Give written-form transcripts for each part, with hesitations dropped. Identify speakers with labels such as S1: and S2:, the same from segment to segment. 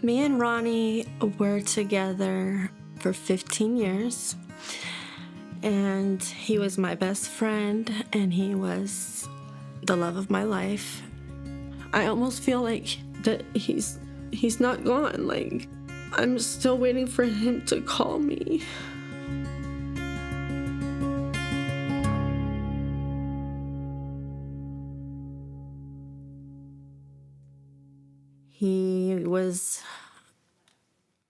S1: Me and Ronnie were together for 15 years, and he was my best friend, and he was the love of my life. I almost feel like that he's not gone. Like, I'm still waiting for him to call me. He was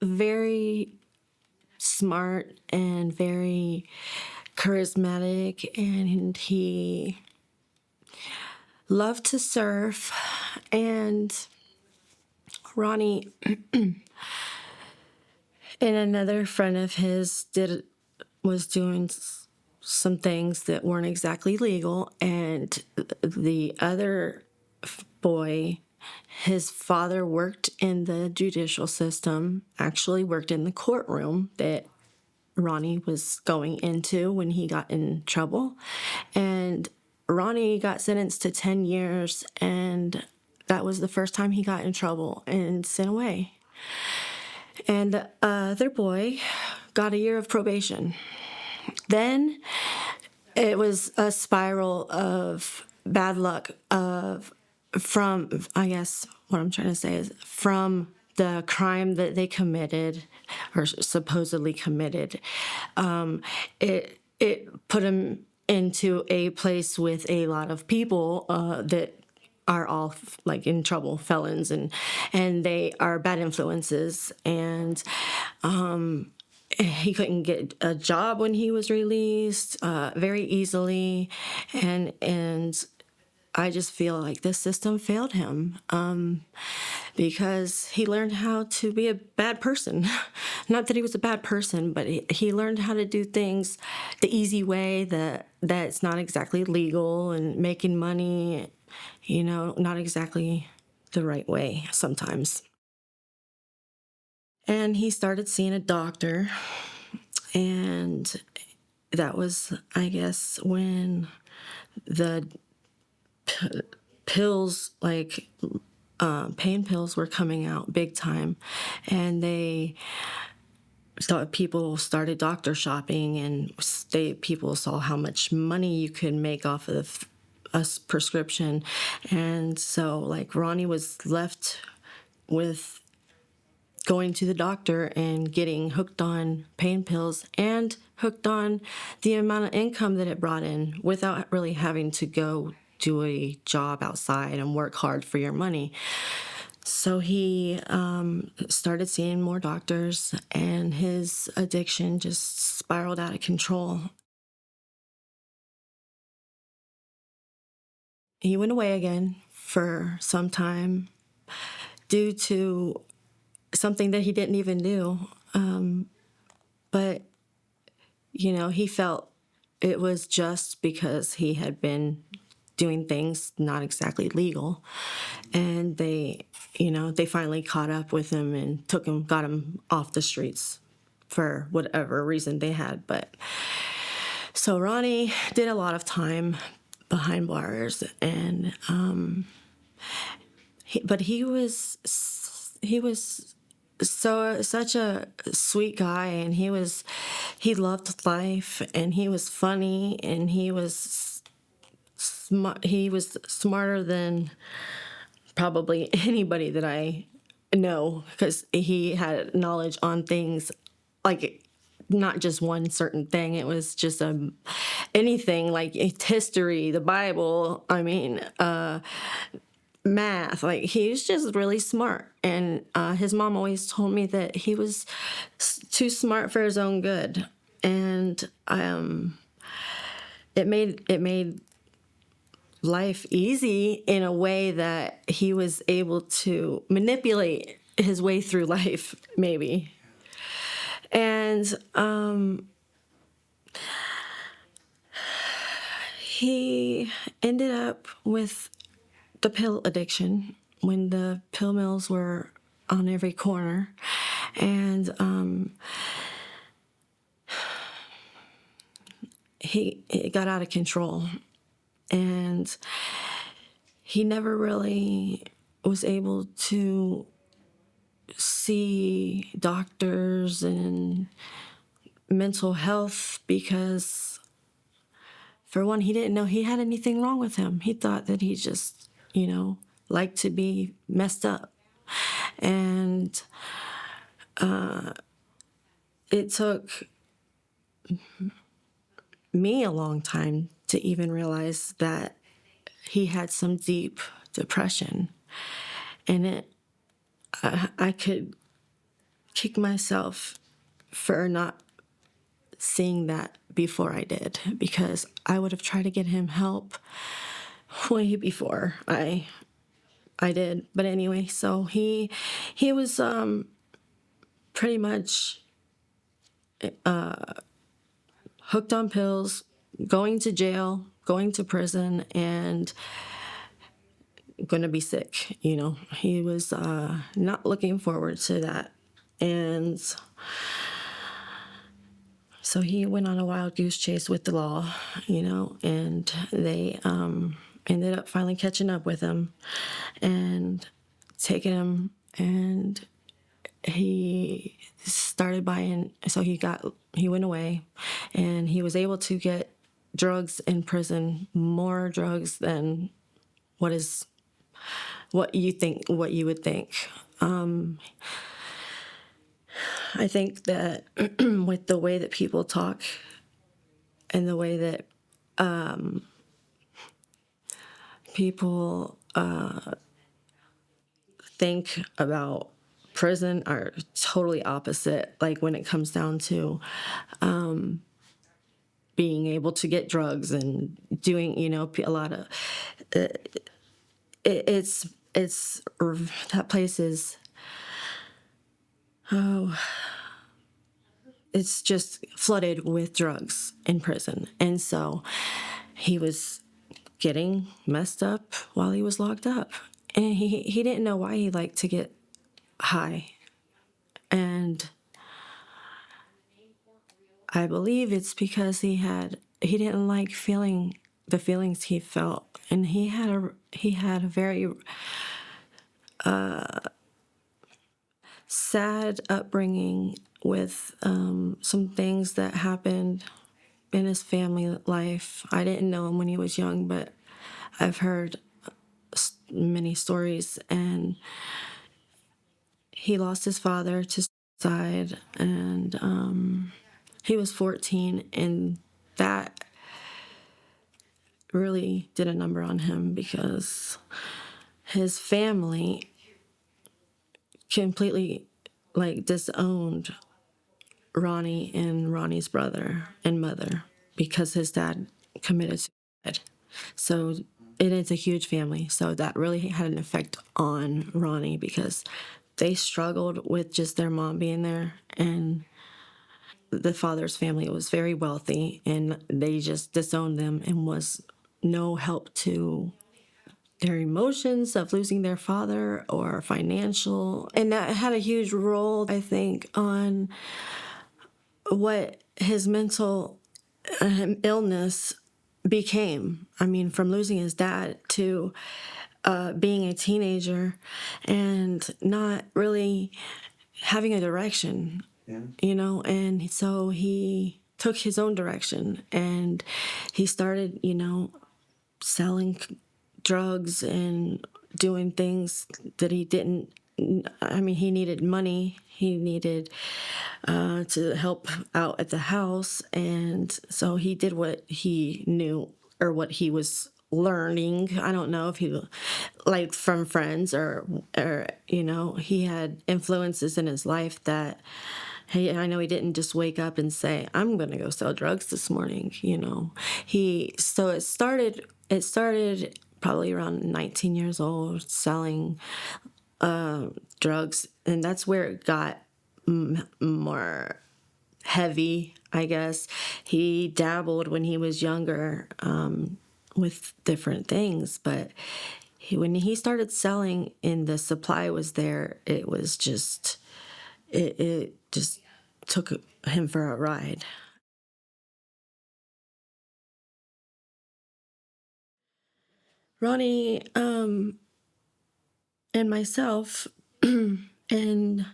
S1: very smart and very charismatic, and he loved to surf. And Ronnie and another friend of his was doing some things that weren't exactly legal, and the other boy, his father worked in the judicial system, actually worked in the courtroom that Ronnie was going into when he got in trouble. And Ronnie got sentenced to 10 years, and that was the first time he got in trouble and sent away. And the other boy got a year of probation. Then it was a spiral of bad luck from, I guess what I'm trying to say is, from the crime that they committed or supposedly committed. It put him into a place with a lot of people that are all like in trouble, felons, and they are bad influences. And he couldn't get a job when he was released very easily, and I just feel like this system failed him because he learned how to be a bad person. Not that he was a bad person, but he learned how to do things the easy way, that's not exactly legal, and making money, not exactly the right way sometimes. And he started seeing a doctor, and that was, I guess, when the pills, like pain pills, were coming out big time, and people started doctor shopping, and people saw how much money you could make off of a prescription. And so, like, Ronnie was left with going to the doctor and getting hooked on pain pills and hooked on the amount of income that it brought in without really having to go do a job outside and work hard for your money. So he started seeing more doctors, and his addiction just spiraled out of control. He went away again for some time due to something that he didn't even do. But, he felt it was just because he had been doing things not exactly legal. And they finally caught up with him and got him off the streets for whatever reason they had. But so Ronnie did a lot of time behind bars, and he was such a sweet guy, and he loved life, and he was funny, and he was smarter than probably anybody that I know, because he had knowledge on things, like not just one certain thing. It was just anything, like history, the Bible, math. Like, he was just really smart. And his mom always told me that he was too smart for his own good. And it made life easy in a way that he was able to manipulate his way through life, maybe. And he ended up with the pill addiction when the pill mills were on every corner. And it got out of control. And he never really was able to see doctors and mental health because, for one, he didn't know he had anything wrong with him. He thought that he just, liked to be messed up. And it took me a long time to even realize that he had some deep depression. And I could kick myself for not seeing that before I did, because I would have tried to get him help way before I did. But anyway, so he was pretty much hooked on pills, going to jail, going to prison, and going to be sick. He was not looking forward to that. And so he went on a wild goose chase with the law, and they ended up finally catching up with him and taking him. And he started buying, so he went away, and he was able to get drugs in prison, more drugs than what you would think. I think that with the way that people talk and the way that people think about prison are totally opposite. Like when it comes down to being able to get drugs and doing, a lot of it's that place is, it's just flooded with drugs in prison. And so he was getting messed up while he was locked up. And he didn't know why he liked to get high. And I believe it's because he didn't like feeling the feelings he felt. And he had a very sad upbringing with some things that happened in his family life. I didn't know him when he was young, but I've heard many stories. And he lost his father to suicide, and he was 14, and that really did a number on him because his family completely disowned Ronnie and Ronnie's brother and mother because his dad committed suicide. So it is a huge family. So that really had an effect on Ronnie because they struggled with just their mom being there, and the father's family was very wealthy, and they just disowned them and was no help to their emotions of losing their father or financial. And that had a huge role, I think, on what his mental illness became. I mean, from losing his dad to being a teenager and not really having a direction, and so he took his own direction, and he started, selling drugs and doing things that he didn't. I mean, he needed money. He needed to help out at the house. And so he did what he knew or what he was learning. I don't know if he, like from friends or he had influences in his life that, hey, I know he didn't just wake up and say, I'm going to go sell drugs this morning. So it started probably around 19 years old, selling drugs, and that's where it got more heavy, I guess. He dabbled when he was younger with different things, but when he started selling and the supply was there, it was just, it just took him for a ride. Ronnie and myself In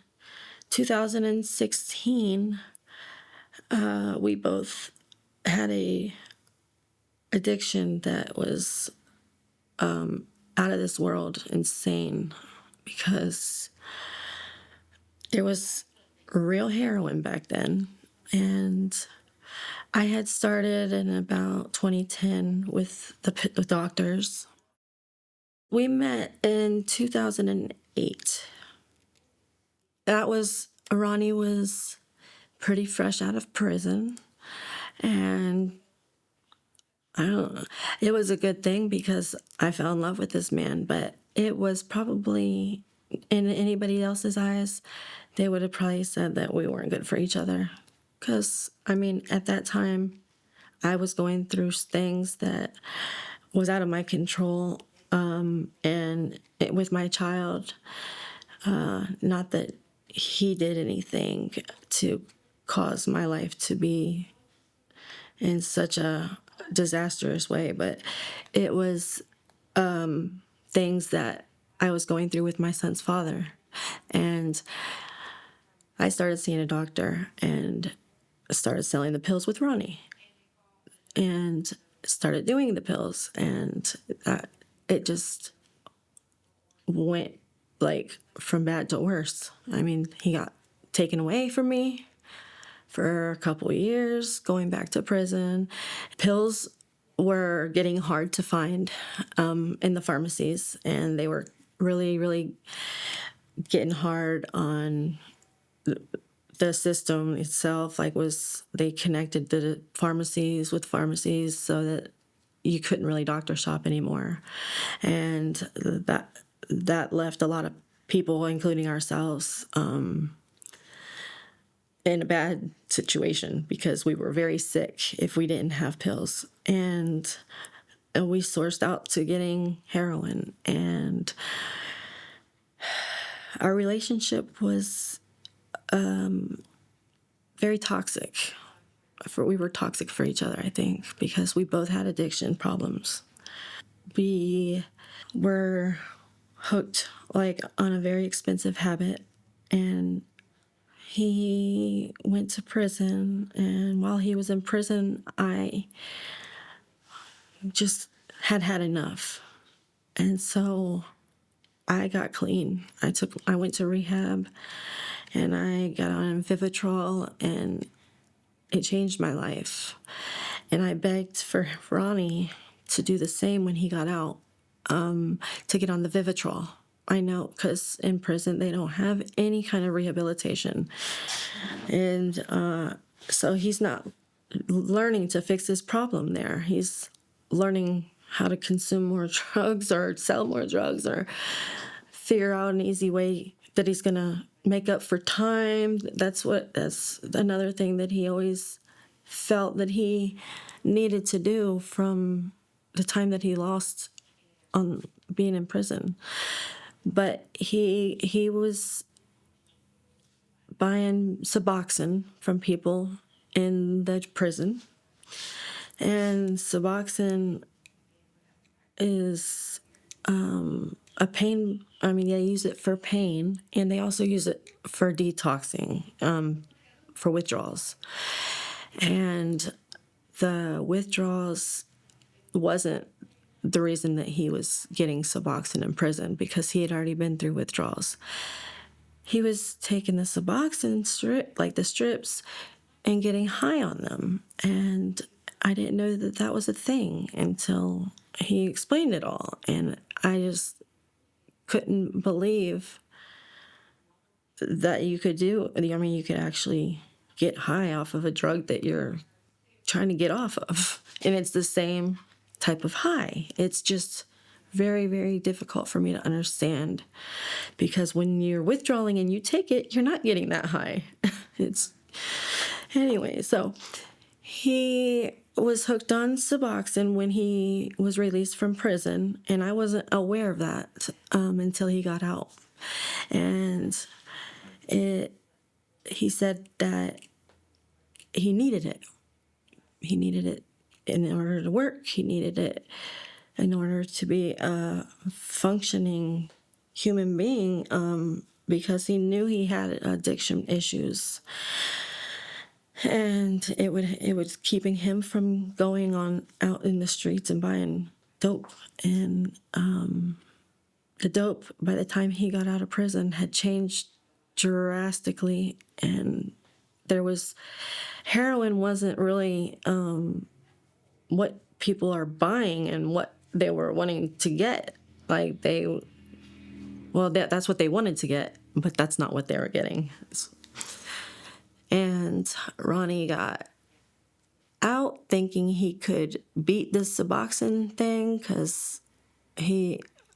S1: 2016, we both had a addiction that was out of this world, insane, because there was real heroin back then. And I had started in about 2010 with the doctors. We met in 2008. Ronnie was pretty fresh out of prison. And I don't know, it was a good thing because I fell in love with this man, but it was probably, in anybody else's eyes, they would have probably said that we weren't good for each other. Because, I mean, at that time, I was going through things that was out of my control. With my child, not that he did anything to cause my life to be in such a disastrous way, but it was things that I was going through with my son's father. And I started seeing a doctor and started selling the pills with Ronnie and started doing the pills. And it just went like from bad to worse. I mean, he got taken away from me for a couple of years, going back to prison. Pills were getting hard to find in the pharmacies, and they were really, really getting hard on the system itself. They connected the pharmacies with pharmacies so that you couldn't really doctor shop anymore, and that left a lot of people, including ourselves, in a bad situation because we were very sick if we didn't have pills. And we sourced out to getting heroin. And our relationship was very toxic. We were toxic for each other, I think, because we both had addiction problems. We were hooked on a very expensive habit, and he went to prison, and while he was in prison, I just had enough. And so I got clean. I went to rehab, and I got on Vivitrol, and it changed my life. And I begged for Ronnie to do the same when he got out, to get on the Vivitrol. I know, because in prison they don't have any kind of rehabilitation. And so he's not learning to fix his problem there. He's learning how to consume more drugs or sell more drugs or figure out an easy way that he's going to make up for time. That's another thing that he always felt that he needed to do from the time that he lost on being in prison. But he was buying Suboxone from people in the prison. And Suboxone is a pain. I mean, they use it for pain, and they also use it for detoxing, for withdrawals. And the withdrawals wasn't the reason that he was getting Suboxone in prison, because he had already been through withdrawals. He was taking the Suboxone the strips, and getting high on them. And I didn't know that that was a thing until he explained it all. And I just couldn't believe that you could you could actually get high off of a drug that you're trying to get off of. And it's the same type of high. It's just very, very difficult for me to understand, because when you're withdrawing and you take it, you're not getting that high. Anyway, so he was hooked on Suboxone when he was released from prison, and I wasn't aware of that until he got out. And he said that he needed it. He needed it in order to work. He needed it in order to be a functioning human being. because he knew he had addiction issues. And it was keeping him from going on out in the streets and buying dope. And the dope, by the time he got out of prison, had changed drastically. And heroin wasn't really what people are buying and what they were wanting to get. Like that's what they wanted to get, but that's not what they were getting. And Ronnie got out thinking he could beat this Suboxone thing, because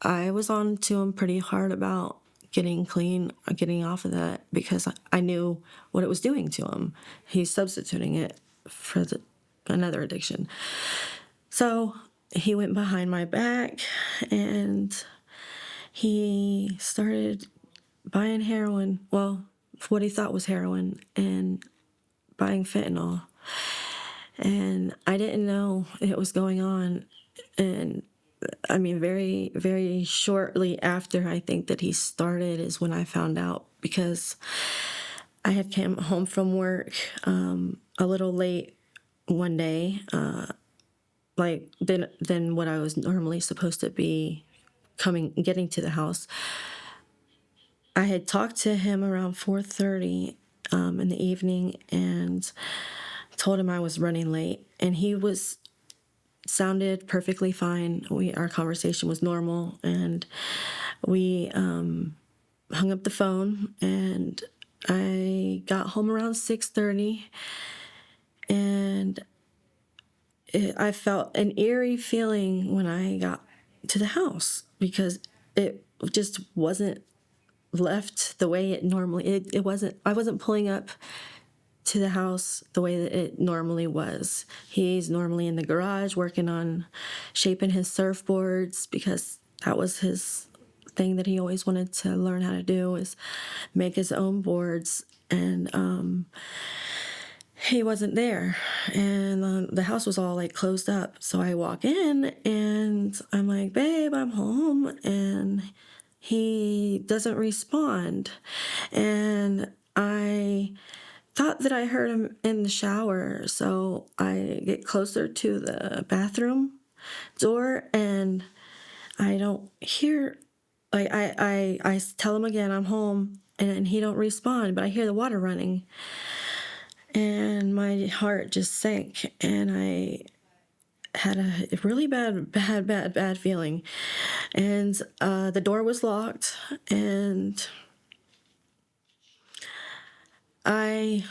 S1: I was on to him pretty hard about getting clean or getting off of that, because I knew what it was doing to him. He's substituting it for another addiction. So he went behind my back and he started buying heroin. Well, what he thought was heroin, and buying fentanyl. And I didn't know it was going on. And I mean, very, very shortly after I think that he started is when I found out, because I had come home from work a little late one day, than what I was normally supposed to be getting to the house. I had talked to him around 4:30 in the evening and told him I was running late, and he sounded perfectly fine. Our conversation was normal, and we hung up the phone, and I got home around 6:30, and I felt an eerie feeling when I got to the house, because it just wasn't left the way it normally. It wasn't. I wasn't pulling up to the house the way that it normally was. He's normally in the garage working on shaping his surfboards, because that was his thing that he always wanted to learn how to do, is make his own boards. And he wasn't there, and the house was all like closed up. So I walk in and I'm like, babe, I'm home, and he doesn't respond. And I thought that I heard him in the shower, so I get closer to the bathroom door, and I don't hear. Like I tell him again I'm home, and he don't respond, but I hear the water running, and my heart just sank, and I had a really bad feeling. And the door was locked, and I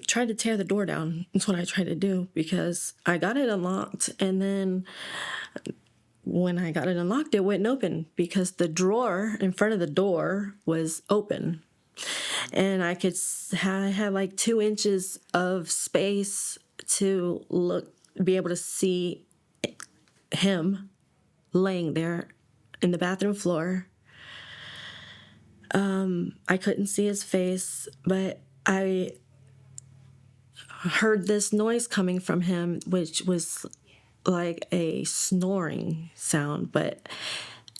S1: tried to tear the door down. That's what I tried to do, because I got it unlocked, and then when I got it unlocked, it wouldn't open, because the drawer in front of the door was open, and I had like 2 inches of space to be able to see him laying there in the bathroom floor. I couldn't see his face, but I heard this noise coming from him, which was like a snoring sound, but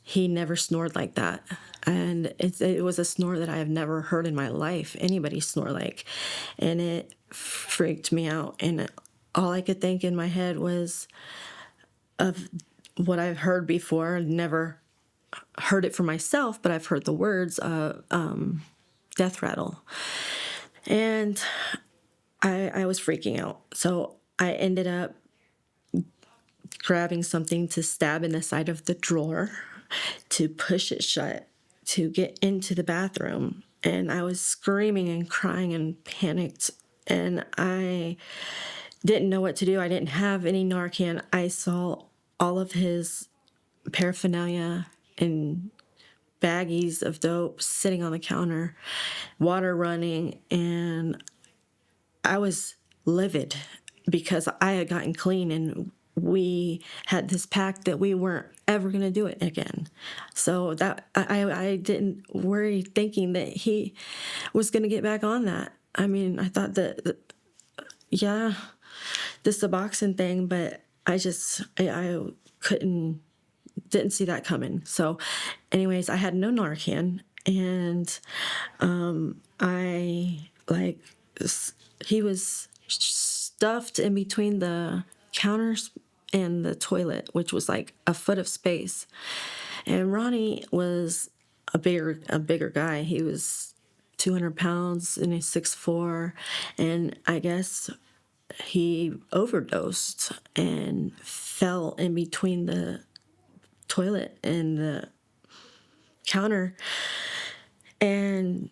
S1: he never snored like that. And it was a snore that I have never heard in my life anybody snore like, and it freaked me out. And all I could think in my head was of what I've heard before. I've never heard it for myself, but I've heard the words of death rattle. And I was freaking out. So I ended up grabbing something to stab in the side of the drawer to push it shut to get into the bathroom. And I was screaming and crying and panicked, and I didn't know what to do. I didn't have any Narcan. I saw all of his paraphernalia and baggies of dope sitting on the counter, water running, and I was livid, because I had gotten clean, and we had this pact that we weren't ever going to do it again. So that I didn't worry thinking that he was going to get back on that. I mean, I thought that the Suboxone thing, but I didn't see that coming. So anyways, I had no Narcan, And he was stuffed in between the counters and the toilet, which was like a foot of space. And Ronnie was a bigger guy. He was 200 pounds and he's 6'4". And I guess he overdosed and fell in between the toilet and the counter. And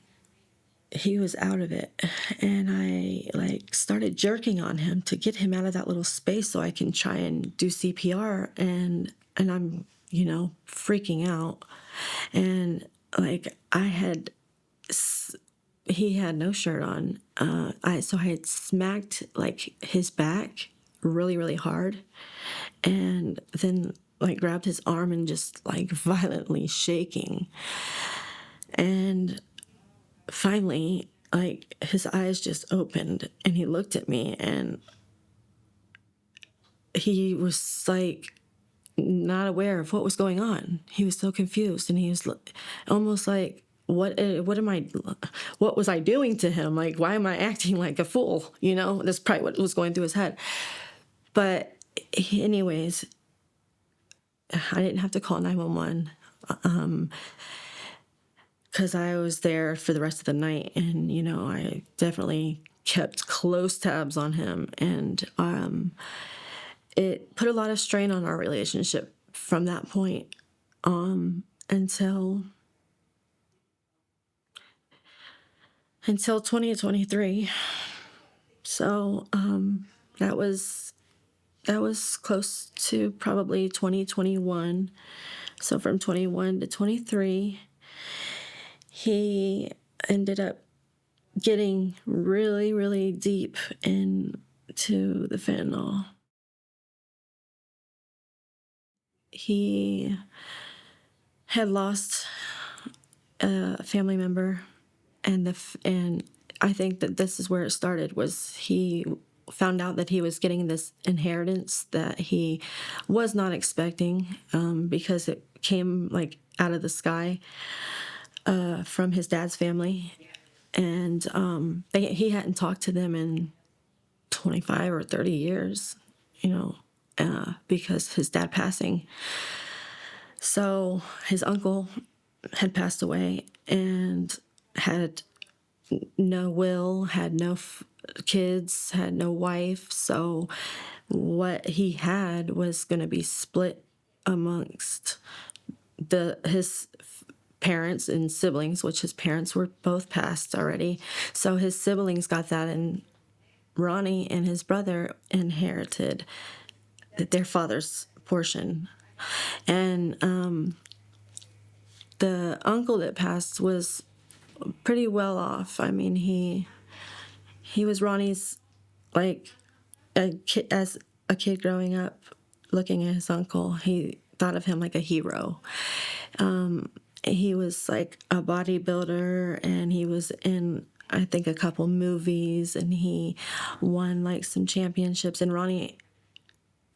S1: he was out of it. And I started jerking on him to get him out of that little space so I can try and do CPR. And I'm, freaking out. And he had no shirt on. So I had smacked his back really, really hard. And then grabbed his arm and just violently shaking. And finally, his eyes just opened and he looked at me and he was not aware of what was going on. He was so confused and he was almost like, what was I doing to him? Why am I acting like a fool? That's probably what was going through his head. But anyways, I didn't have to call 911. Because I was there for the rest of the night, and I definitely kept close tabs on him, and it put a lot of strain on our relationship from that point until 2023. So that was close to probably 2021. So from 21 to 23. He ended up getting really, really deep into the fentanyl. He had lost a family member, and I think that this is where it started. Was he found out that he was getting this inheritance that he was not expecting, because it came out of the sky. From his dad's family, and he hadn't talked to them in 25 or 30 years, because his dad passing. So his uncle had passed away and had no will, had no kids, had no wife. So what he had was going to be split amongst his parents and siblings, which his parents were both passed already. So his siblings got that, and Ronnie and his brother inherited their father's portion. And the uncle that passed was pretty well off. I mean, he was Ronnie's, as a kid growing up, looking at his uncle, he thought of him like a hero. He was a bodybuilder, and he was in, I think, a couple movies, and he won some championships. And Ronnie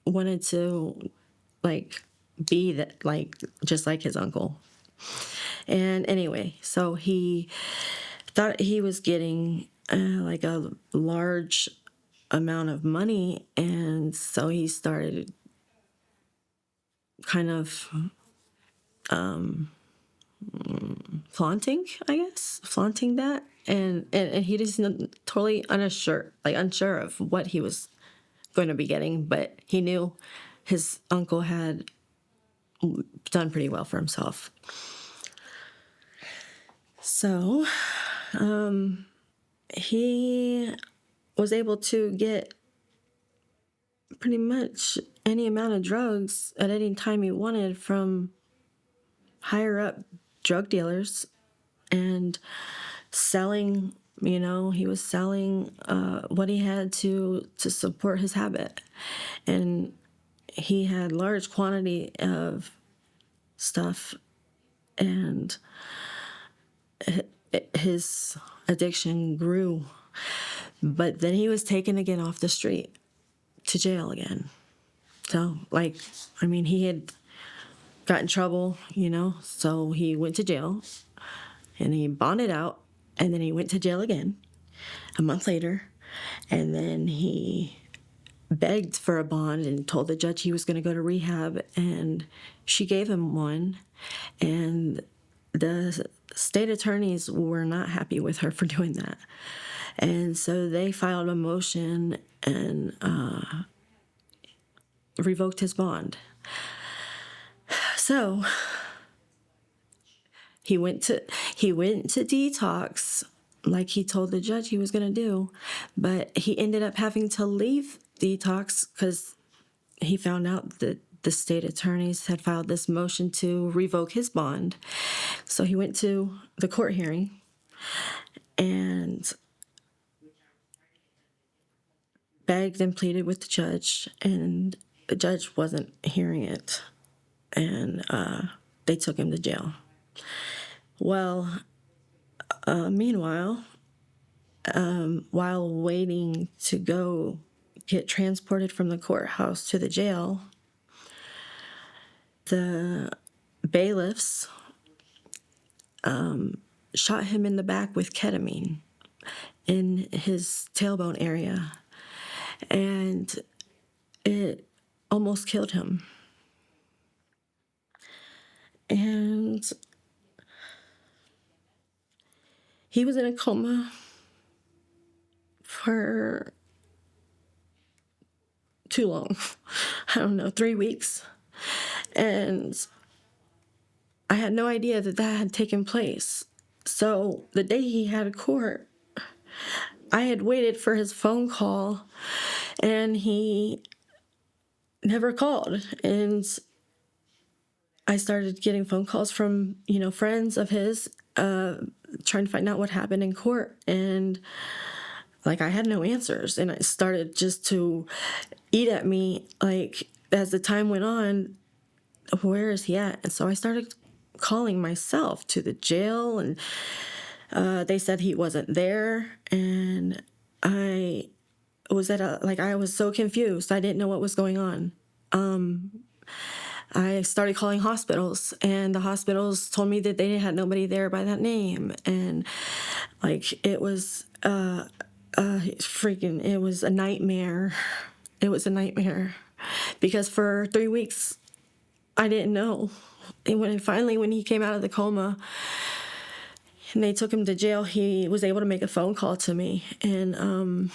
S1: wanted to be that, just like his uncle. And anyway, so he thought he was getting a large amount of money, and so he started kind of flaunting that, and he just totally unsure of what he was going to be getting, but he knew his uncle had done pretty well for himself. So he was able to get pretty much any amount of drugs at any time he wanted from higher up drug dealers, and selling, he was selling what he had to support his habit. And he had large quantity of stuff, and his addiction grew. But then he was taken again off the street to jail again. So, he had got in trouble, so he went to jail. and he bonded out, and then he went to jail again a month later, and then he begged for a bond and told the judge he was going to go to rehab, and she gave him one, and the state attorneys were not happy with her for doing that. And so they filed a motion and revoked his bond. So he went to detox like he told the judge he was going to do, but he ended up having to leave detox because he found out that the state attorneys had filed this motion to revoke his bond. So he went to the court hearing and begged and pleaded with the judge, and the judge wasn't hearing it, and they took him to jail. Well, meanwhile, while waiting to go get transported from the courthouse to the jail, the bailiffs shot him in the back with ketamine in his tailbone area, and it almost killed him. And he was in a coma for too long. I don't know, 3 weeks. And I had no idea that had taken place. So the day he had court, I had waited for his phone call, and he never called. And I started getting phone calls from, friends of his, trying to find out what happened in court. And I had no answers. And it started just to eat at me, as the time went on, where is he at? And so I started calling myself to the jail, and they said he wasn't there. And I was I was so confused. I didn't know what was going on. I started calling hospitals, and the hospitals told me that they had nobody there by that name. And it was it was a nightmare. It was a nightmare because for 3 weeks I didn't know. And when he came out of the coma and they took him to jail, he was able to make a phone call to me. And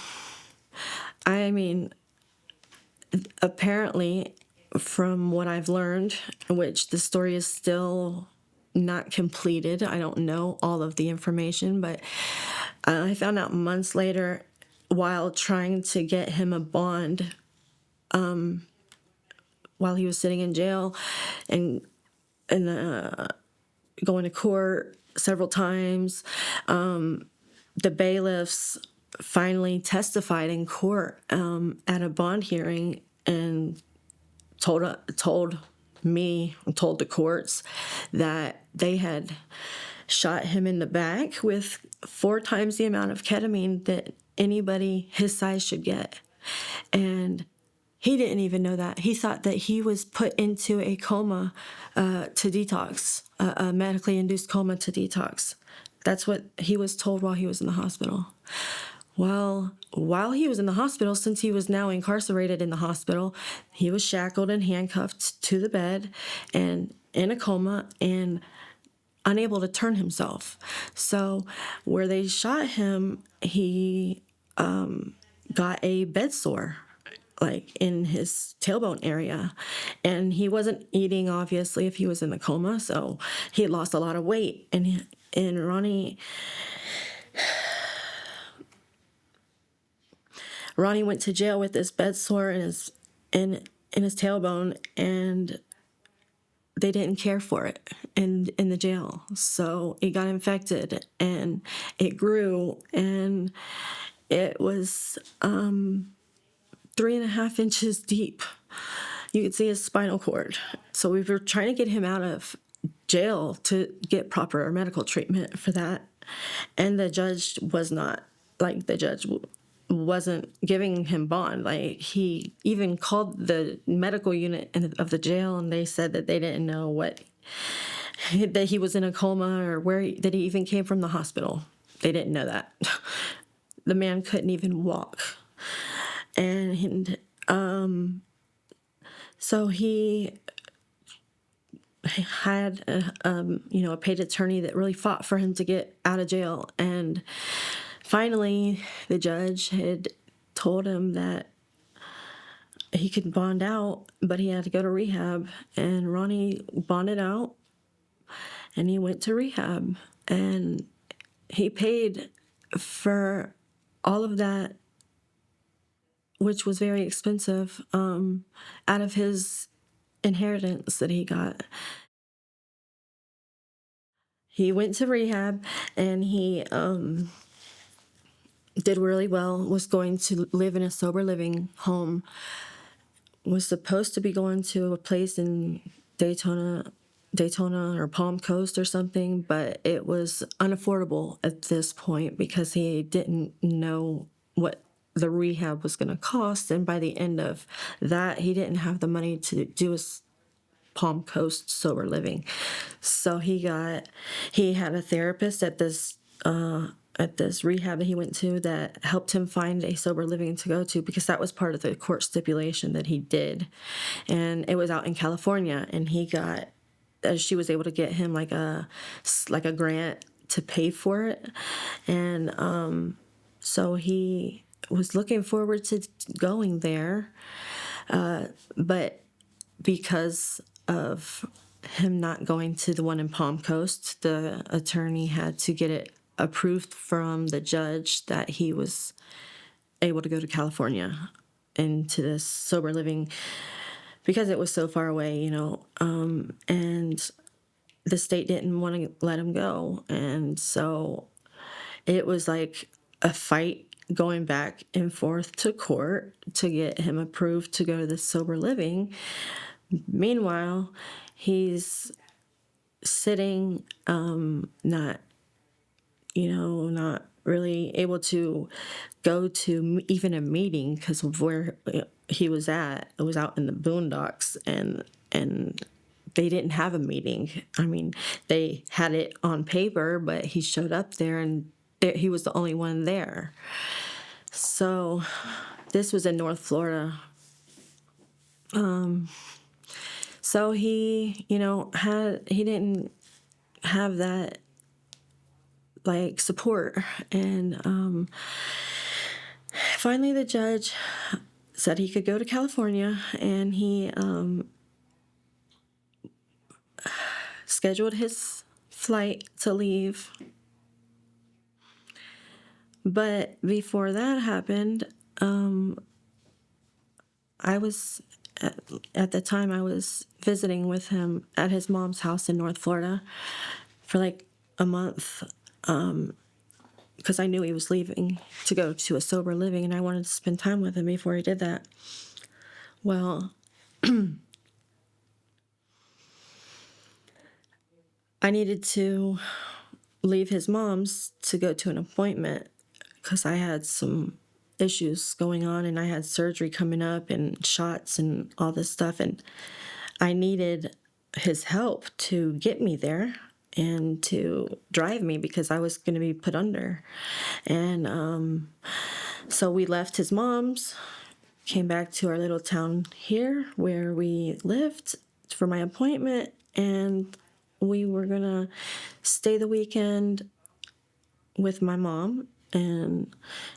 S1: apparently, from what I've learned, which the story is still not completed, I don't know all of the information, but I found out months later, while trying to get him a bond, while he was sitting in jail and going to court several times, the bailiffs finally testified in court at a bond hearing and told the courts that they had shot him in the back with 4 times the amount of ketamine that anybody his size should get. And he didn't even know that. He thought that he was put into a coma to detox, a medically induced coma to detox. That's what he was told while he was in the hospital. Well, while he was in the hospital, since he was now incarcerated in the hospital, he was shackled and handcuffed to the bed and in a coma and unable to turn himself. So where they shot him, he got a bed sore, in his tailbone area. And he wasn't eating, obviously, if he was in the coma. So he had lost a lot of weight. And Ronnie went to jail with this bed sore in his tailbone, and they didn't care for it in the jail. So it got infected, and it grew, and it was 3.5 inches deep. You could see his spinal cord. So we were trying to get him out of jail to get proper medical treatment for that. And the judge was not, wasn't giving him bond. He even called the medical unit of the jail, and they said that they didn't know what that he was in a coma or that he even came from the hospital. They didn't know that. The man couldn't even walk. And so he had a paid attorney that really fought for him to get out of jail. And finally, the judge had told him that he could bond out, but he had to go to rehab. And Ronnie bonded out, and he went to rehab. And he paid for all of that, which was very expensive, out of his inheritance that he got. He went to rehab, and he did really well, was going to live in a sober living home, was supposed to be going to a place in Daytona or Palm Coast or something, but it was unaffordable at this point because he didn't know what the rehab was going to cost. And by the end of that, he didn't have the money to do his Palm Coast sober living. So he had a therapist at this rehab that he went to that helped him find a sober living to go to, because that was part of the court stipulation that he did. And it was out in California, and she was able to get him like a grant to pay for it. And so he was looking forward to going there. But because of him not going to the one in Palm Coast, the attorney had to get it approved from the judge that he was able to go to California into this sober living, because it was so far away, and the state didn't want to let him go. And so it was like a fight going back and forth to court to get him approved to go to this sober living. Meanwhile, he's sitting, not really able to go to even a meeting because of where he was at. It was out in the boondocks, and they didn't have a meeting. I mean, they had it on paper, but he showed up there, and he was the only one there. So this was in North Florida. So he didn't have that support. And finally the judge said he could go to California, and he scheduled his flight to leave. But before that happened, at the time I was visiting with him at his mom's house in North Florida for like a month, because I knew he was leaving to go to a sober living, and I wanted to spend time with him before he did that. Well, I needed to leave his mom's to go to an appointment because I had some issues going on, and I had surgery coming up and shots and all this stuff, and I needed his help to get me there and to drive me because I was going to be put under. And so we left his mom's, came back to our little town here where we lived for my appointment, and we were going to stay the weekend with my mom and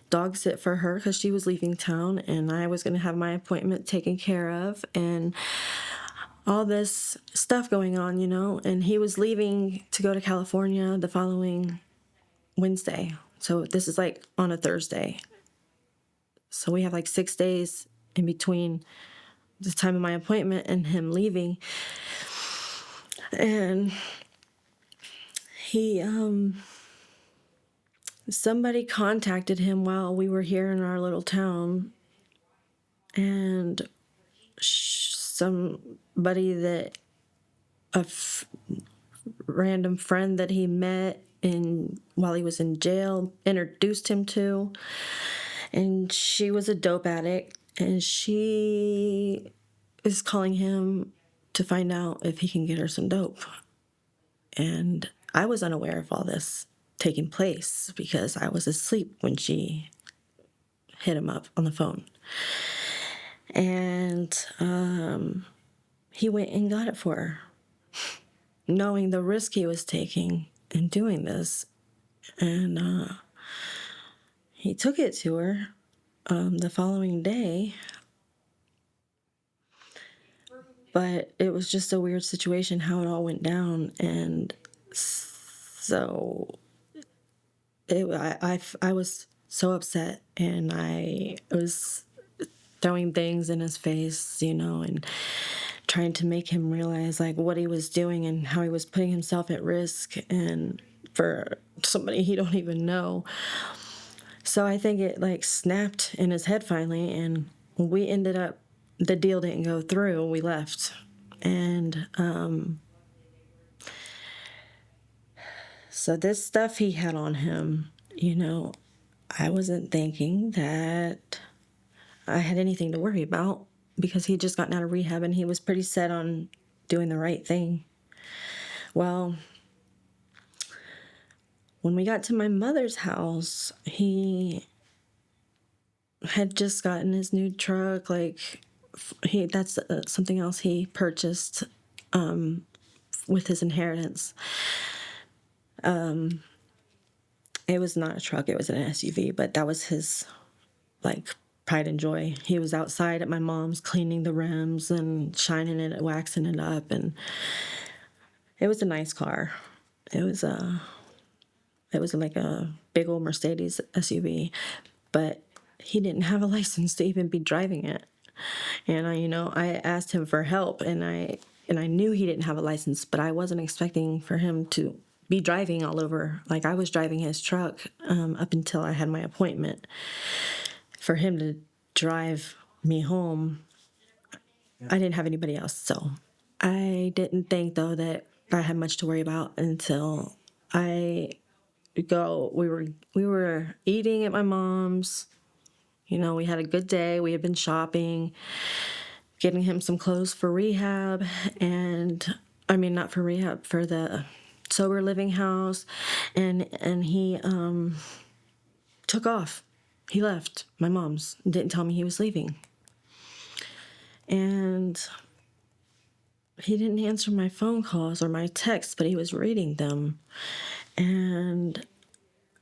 S1: dog sit for her because she was leaving town, and I was going to have my appointment taken care of, and all this stuff going on, and he was leaving to go to California the following Wednesday. So this is like on a Thursday. So we have like 6 days in between the time of my appointment and him leaving. And he, somebody contacted him while we were here in our little town, and somebody that random friend that he met while he was in jail introduced him to, and she was a dope addict, and she is calling him to find out if he can get her some dope. And I was unaware of all this taking place because I was asleep when she hit him up on the phone. And he went and got it for her, knowing the risk he was taking in doing this. And he took it to her the following day. But it was just a weird situation how it all went down. And so I was so upset, and I was throwing things in his face, and trying to make him realize like what he was doing and how he was putting himself at risk and for somebody he don't even know. So I think it like snapped in his head finally, and we ended up, the deal didn't go through. We left. And so this stuff he had on him, I wasn't thinking that I had anything to worry about because he'd just gotten out of rehab and he was pretty set on doing the right thing. Well, when we got to my mother's house, he had just gotten his new truck. That's something else he purchased with his inheritance. It was not a truck, it was an SUV, but that was his pride and joy. He was outside at my mom's cleaning the rims and shining it, waxing it up, and it was a nice car. It was like a big old Mercedes SUV, but he didn't have a license to even be driving it. And I asked him for help, and I knew he didn't have a license, but I wasn't expecting for him to be driving all over. Like, I was driving his truck up until I had my appointment. For him to drive me home, I didn't have anybody else. So I didn't think, though, that I had much to worry about until we were eating at my mom's. We had a good day. We had been shopping, getting him some clothes for rehab, not for rehab, for the sober living house, and he took off. He left my mom's and didn't tell me he was leaving. And he didn't answer my phone calls or my texts, but he was reading them. And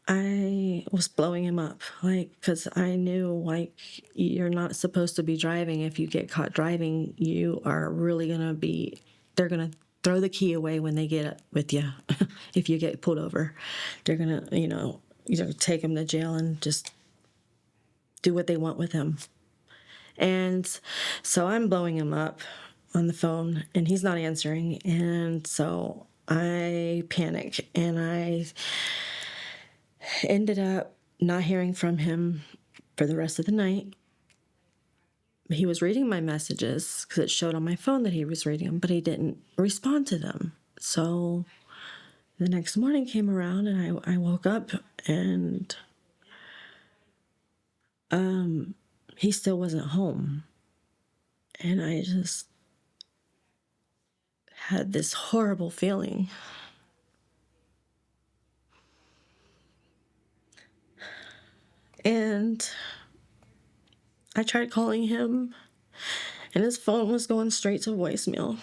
S1: I was blowing him up, because I knew, you're not supposed to be driving. If you get caught driving, you are really they're going to throw the key away when they get with you. If you get pulled over, they're going to, either take him to jail and just do what they want with him. And so I'm blowing him up on the phone, and he's not answering. And so I panic, and I ended up not hearing from him for the rest of the night. He was reading my messages because it showed on my phone that he was reading them, but he didn't respond to them. So the next morning came around, and I woke up, and he still wasn't home. And I just had this horrible feeling. And I tried calling him, and his phone was going straight to voicemail.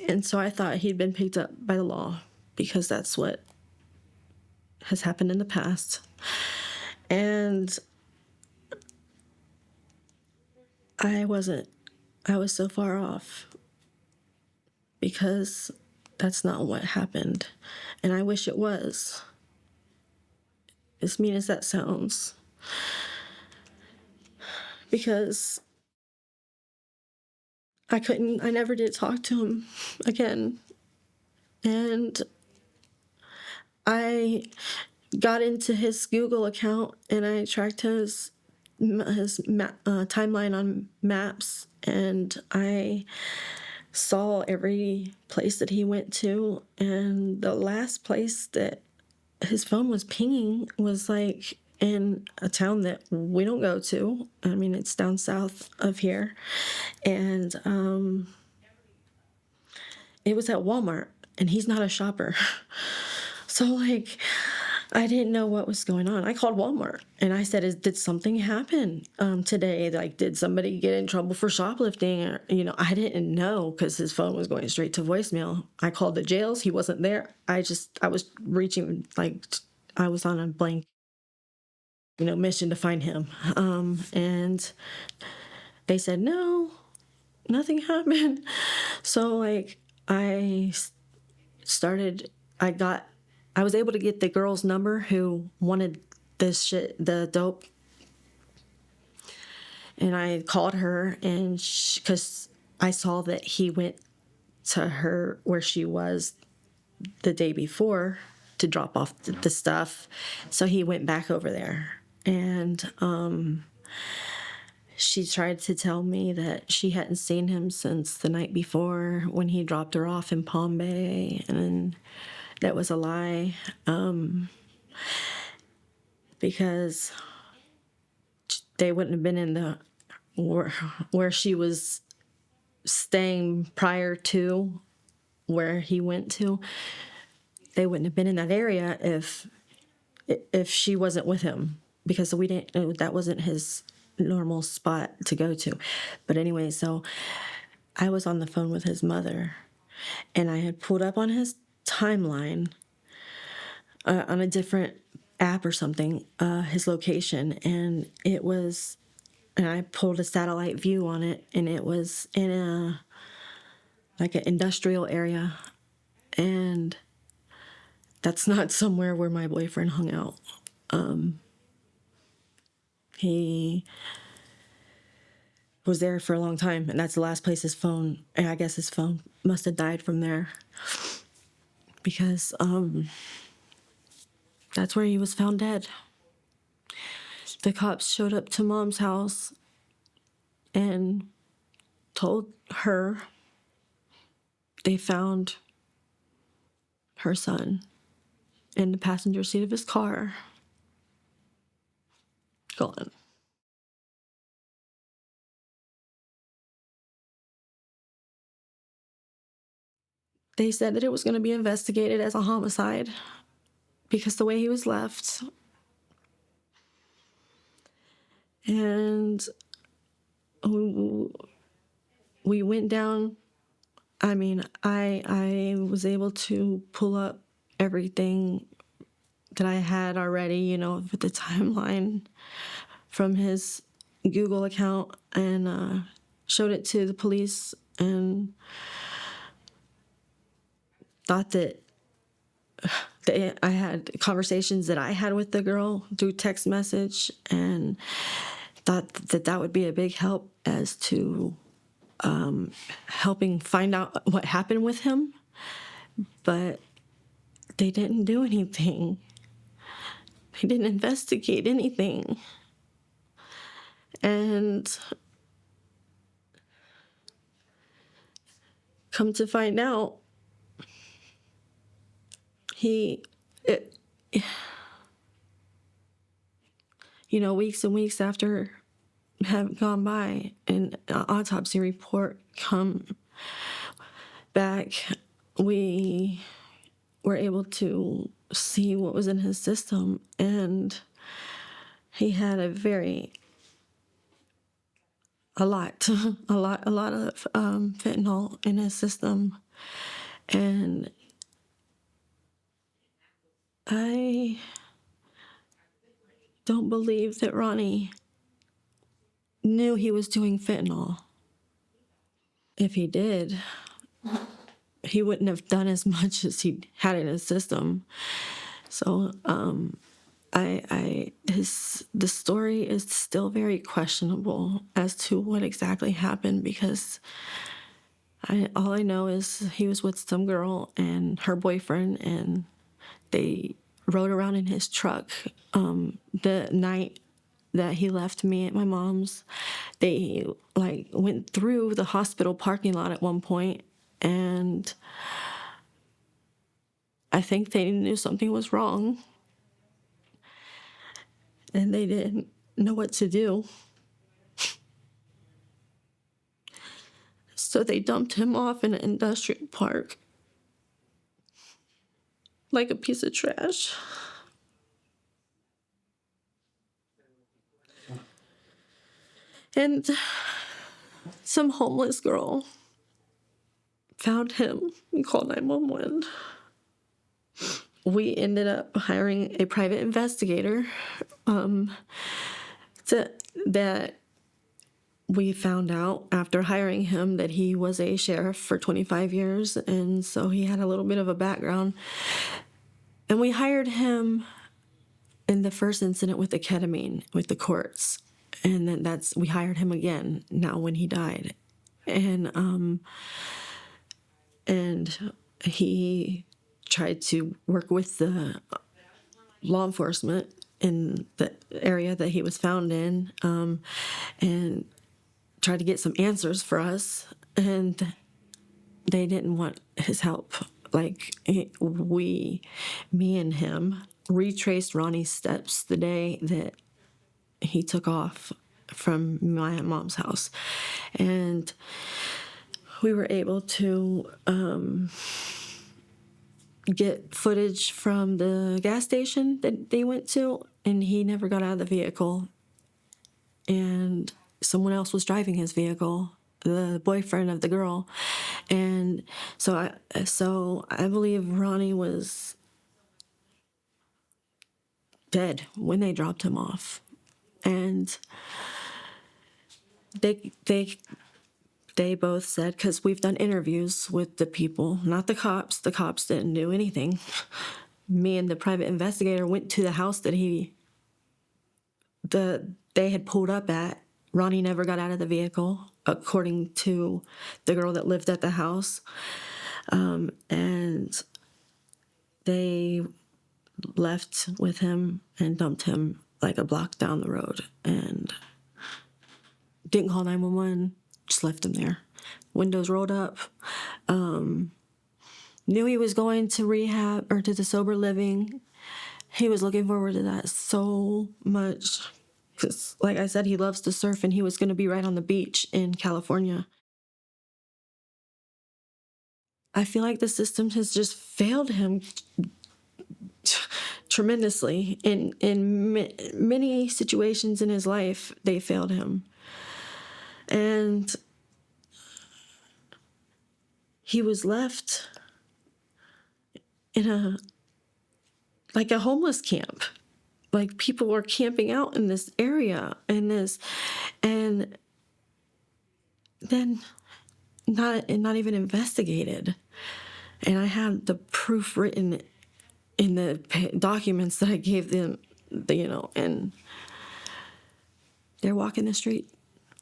S1: And so I thought he'd been picked up by the law, because that's what has happened in the past. And I was so far off, because that's not what happened. And I wish it was. As mean as that sounds. Because I never did talk to him again. And I got into his Google account, and I tracked his timeline on maps, and I saw every place that he went to, and the last place that his phone was pinging was in a town that we don't go to. It's down south of here, and it was at Walmart. and he's not a shopper. So, like, I didn't know what was going on. I called Walmart and I said, did something happen today? Like, did somebody get in trouble for shoplifting? Or, I didn't know because his phone was going straight to voicemail. I called the jails. He wasn't there. I was reaching, like, I was on a blank, mission to find him. And they said, no, nothing happened. So, like, I was able to get the girl's number who wanted this shit, the dope. And I called her, and because I saw that he went to her where she was the day before to drop off the stuff. So he went back over there. And she tried to tell me that she hadn't seen him since the night before when he dropped her off in Palm Bay. And that was a lie, because they wouldn't have been in the where she was staying prior to where he went to. They wouldn't have been in that area if she wasn't with him, because that wasn't his normal spot to go to. But anyway, so I was on the phone with his mother, and I had pulled up on his timeline on a different app or something, his location, and I pulled a satellite view on it, and it was in an industrial area, and that's not somewhere where my boyfriend hung out. He was there for a long time, and that's the last place and I guess his phone must have died from there, because that's where he was found dead. The cops showed up to Mom's house and told her they found her son in the passenger seat of his car, gone. They said that it was going to be investigated as a homicide because the way he was left. And we went down. I mean, I was able to pull up everything that I had already, with the timeline from his Google account, and showed it to the police, and thought that I had conversations that I had with the girl through text message, and thought that would be a big help as to helping find out what happened with him. But they didn't do anything. They didn't investigate anything. And come to find out, weeks and weeks after have gone by, and an autopsy report come back, we were able to see what was in his system, and he had a lot of fentanyl in his system. And I don't believe that Ronnie knew he was doing fentanyl. If he did, he wouldn't have done as much as he had in his system. So the story is still very questionable as to what exactly happened, because all I know is he was with some girl and her boyfriend, and they rode around in his truck. The night that he left me at my mom's, they went through the hospital parking lot at one point, and I think they knew something was wrong, and they didn't know what to do. So they dumped him off in an industrial park. like a piece of trash. And some homeless girl found him and called 911. We ended up hiring a private investigator that we found out after hiring him that he was a sheriff for 25 years, and so he had a little bit of a background. And we hired him in the first incident with the ketamine with the courts, and then we hired him again now when he died, and he tried to work with the law enforcement in the area that he was found in, and tried to get some answers for us, and they didn't want his help. Like, me and him retraced Ronnie's steps the day that he took off from my mom's house, and we were able to get footage from the gas station that they went to, and he never got out of the vehicle, and someone else was driving his vehicle, the boyfriend of the girl. And so I believe Ronnie was dead when they dropped him off. And they both said, because we've done interviews with the people, not the cops. The cops didn't do anything. Me and the private investigator went to the house that they had pulled up at. Ronnie never got out of the vehicle, according to the girl that lived at the house. And they left with him and dumped him like a block down the road, and didn't call 911, just left him there. Windows rolled up. Knew he was going to rehab or to the sober living. He was looking forward to that so much. Because, like I said, he loves to surf, and he was going to be right on the beach in California. I feel like the system has just failed him tremendously. In many situations in his life, they failed him. And he was left in a homeless camp. Like, people were camping out in this area, and then not even investigated. And I have the proof written in the documents that I gave them, and they're walking the street.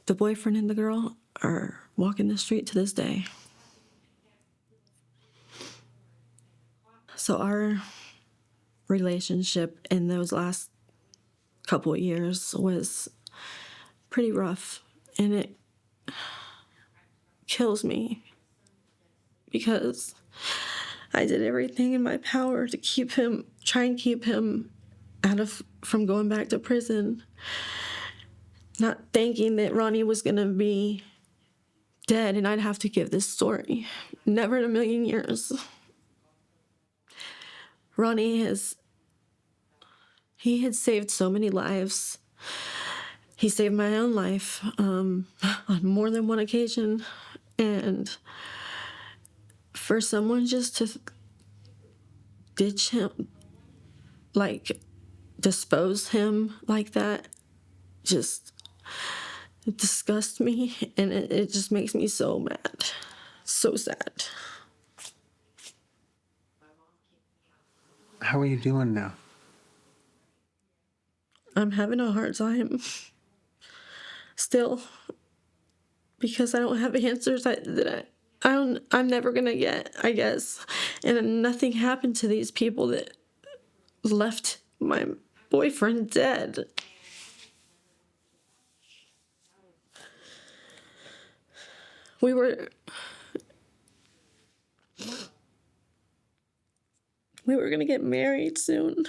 S1: The boyfriend and the girl are walking the street to this day. So our relationship in those last couple of years was pretty rough, and it kills me because I did everything in my power to try and keep him from going back to prison, not thinking that Ronnie was going to be dead and I'd have to give this story. Never in a million years. Ronnie he had saved so many lives. He saved my own life on more than one occasion. And for someone just to ditch him, like dispose him like that, just disgusts me, and it just makes me so mad, so sad.
S2: How are you doing now?
S1: I'm having a hard time still, because I don't have answers I'm never gonna get, I guess. And nothing happened to these people that left my boyfriend dead. We were gonna get married soon.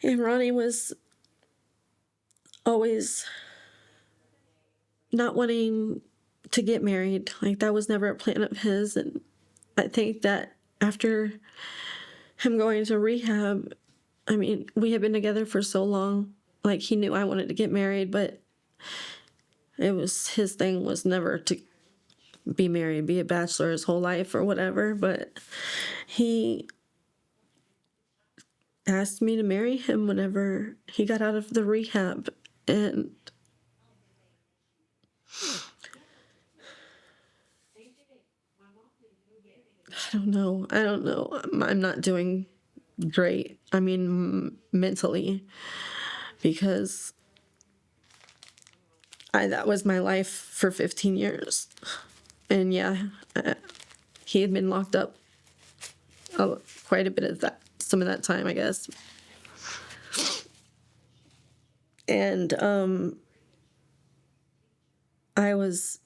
S1: And Ronnie was always not wanting to get married. Like, that was never a plan of his. And I think that after him going to rehab, I mean, we had been together for so long. Like, he knew I wanted to get married, but his thing was never to be married, be a bachelor his whole life or whatever. But he asked me to marry him whenever he got out of the rehab. And I don't know. I'm not doing great. I mean, mentally, because that was my life for 15 years. And yeah, he had been locked up quite a bit of some of that time, I guess. And I was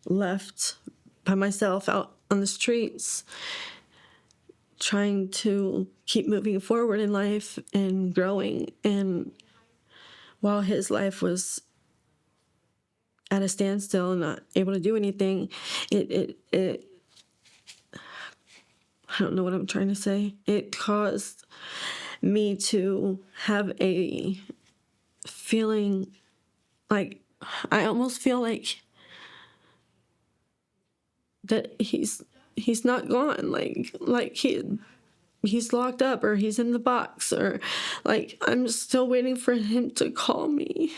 S1: left by myself out on the streets, trying to keep moving forward in life and growing. And while his life was at a standstill and not able to do anything, it I don't know what I'm trying to say. It caused me to have a feeling like, I almost feel like that he's not gone, like he's locked up, or he's in the box, or like I'm still waiting for him to call me.